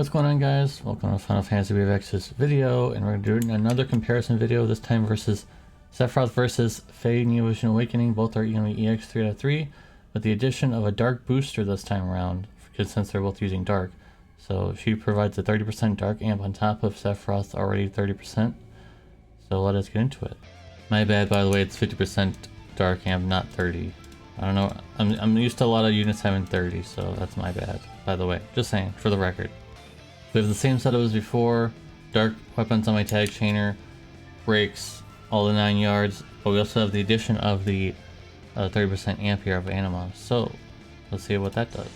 what's going on, guys? Welcome to Final Fantasy VFX's video, and we're doing another comparison video, this time versus Sephiroth versus Fei New Vision Awakening. Both are going to be EX+3, with the addition of a dark booster this time around, because since they're both using dark. So she provides a 30% dark amp on top of Sephiroth's already 30%. So let us get into it. My bad, by the way, it's 50% dark amp, not 30. I don't know, I'm used to a lot of units having 30, so that's my bad, by the way. Just saying, for the record. We have the same setup as before, dark weapons on my tag chainer, brakes, all the 9 yards, but we also have the addition of the 30% amp here of anima. So, let's see what that does.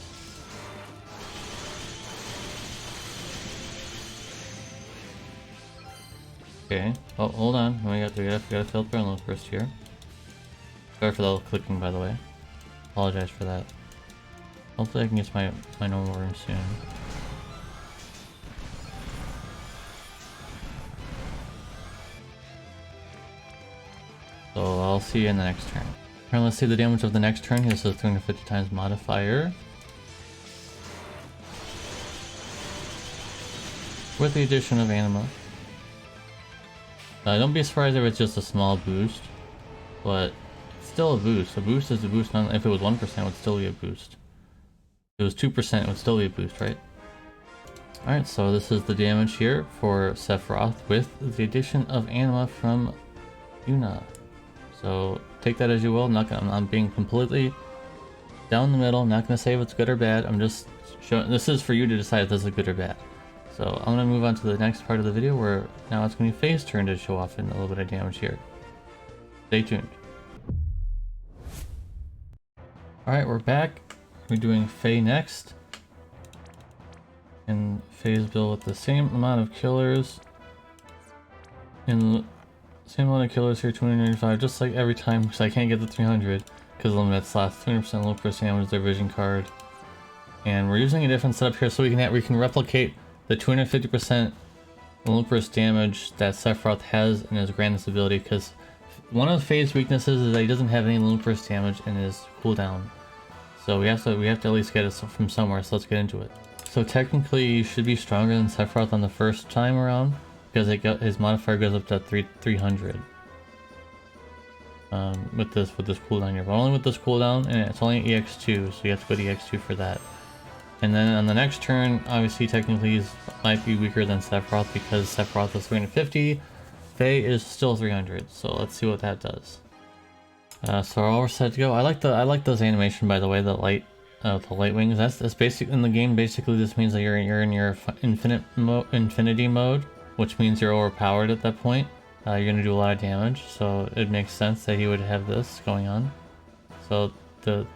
Okay, oh, hold on, we gotta fill the burn load first here. Sorry for the little clicking, by the way. Apologize for that. Hopefully I can get to my normal room soon. So I'll see you in the next turn. Alright, let's see the damage of the next turn. This is 350 times modifier. With the addition of anima. Don't be surprised if it's just a small boost, but it's still a boost. A boost is a boost. If it was 1%, it would still be a boost. If it was 2%, it would still be a boost, right? Alright, so this is the damage here for Sephiroth with the addition of anima from Yuna. So take that as you will. I'm being completely down the middle. I'm not going to say if it's good or bad. I'm just showing. This is for you to decide if this is good or bad. So I'm going to move on to the next part of the video where now it's going to be Fei's turn to show off in a little bit of damage here. Stay tuned. Alright, we're back. We're doing Fei next. And Fei's built with the same amount of killers. And same amount of killers here, 295, just like every time, because I can't get the 300 because of limited slots. 200% low burst damage, their vision card. And we're using a different setup here so we can replicate the 250% low burst damage that Sephiroth has in his grandest ability, because one of Fei's weaknesses is that he doesn't have any low burst damage in his cooldown. So we have to at least get it from somewhere, so let's get into it. So technically you should be stronger than Sephiroth on the first time around, because his modifier goes up to 300 with this cooldown here, but only with this cooldown, and it's only EX2, so you have to go to EX2 for that. And then on the next turn, obviously technically might be weaker than Sephiroth because Sephiroth is 350, Fei is still 300. So let's see what that does. So all we're set to go. I like those animation, by the way, the light wings. That's basic in the game. Basically, this means that you're in your infinity mode, which means you're overpowered at that point. You're gonna do a lot of damage, so it makes sense that he would have this going on. So the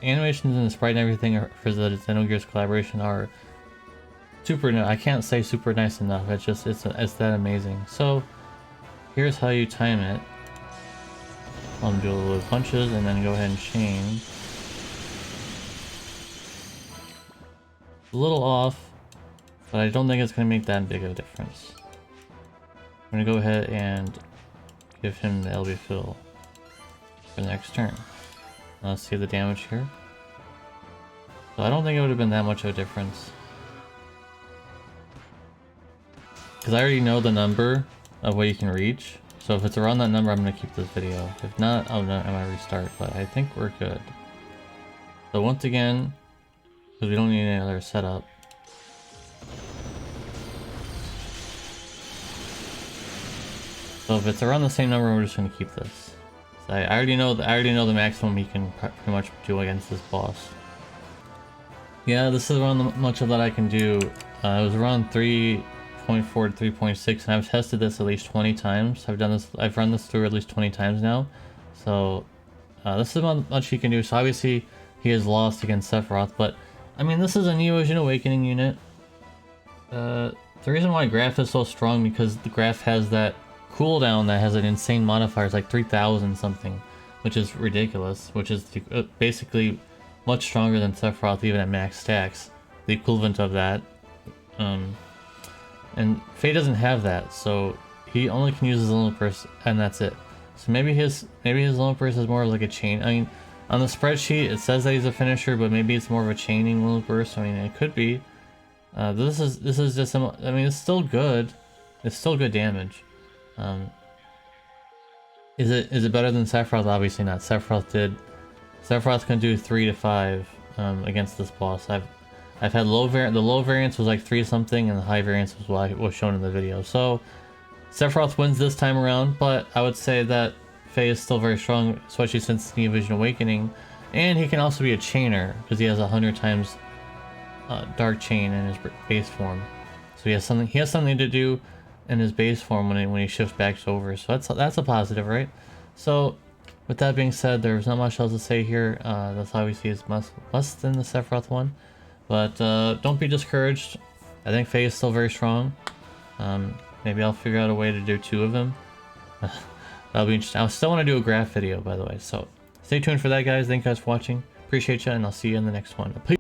animations and the sprite and everything for the Xenogears collaboration are super. I can't say super nice enough. It's that amazing. So here's how you time it. I'm gonna do a little punches and then go ahead and chain. A little off, but I don't think it's gonna make that big of a difference. I'm gonna go ahead and give him the LB fill for the next turn. Now let's see the damage here. So I don't think it would have been that much of a difference, because I already know the number of what you can reach. So if it's around that number, I'm gonna keep this video. If not, I might restart. But I think we're good. So once again, because we don't need any other setup. So if it's around the same number, we're just gonna keep this. So I already know the maximum he can pretty much do against this boss. Yeah, this is around much of that I can do. It was around 3.4 to 3.6, and I've tested this at least 20 times. I've run this through at least 20 times now. So this is how much he can do. So obviously he has lost against Sephiroth, but I mean, this is a New Vision Awakening unit. The reason why Graph is so strong because the Graph has that cooldown that has an insane modifier. It's like 3,000 something, which is ridiculous, which is basically much stronger than Sephiroth even at max stacks, the equivalent of that. And Fei doesn't have that, so he only can use his Lone Burst, and that's it. So maybe his Lone Burst is more like a chain. I mean, on the spreadsheet it says that he's a finisher, but maybe it's more of a chaining Lone Burst. I mean, it could be. This is just some. I mean, it's still good. It's still good damage. Is it better than Sephiroth? Obviously not. Sephiroth can do 3 to 5 against this boss. I've had low variant. The low variance was like 3 something, and the high variance was what was shown in the video. So Sephiroth wins this time around, but I would say that Fei is still very strong, especially since the Vision Awakening, and he can also be a chainer because he has 100 times Dark Chain in his base form. So he has something to do in his base form when he shifts back over. So that's a positive, right? So with that being said, there's not much else to say here. That's obviously is less than the Sephiroth one, but don't be discouraged. I think Fei is still very strong. Maybe I'll figure out a way to do 2 of them. That'll be interesting. I still want to do a graph video, by the way. So stay tuned for that, guys. Thank you guys for watching. Appreciate you, and I'll see you in the next one. Peace.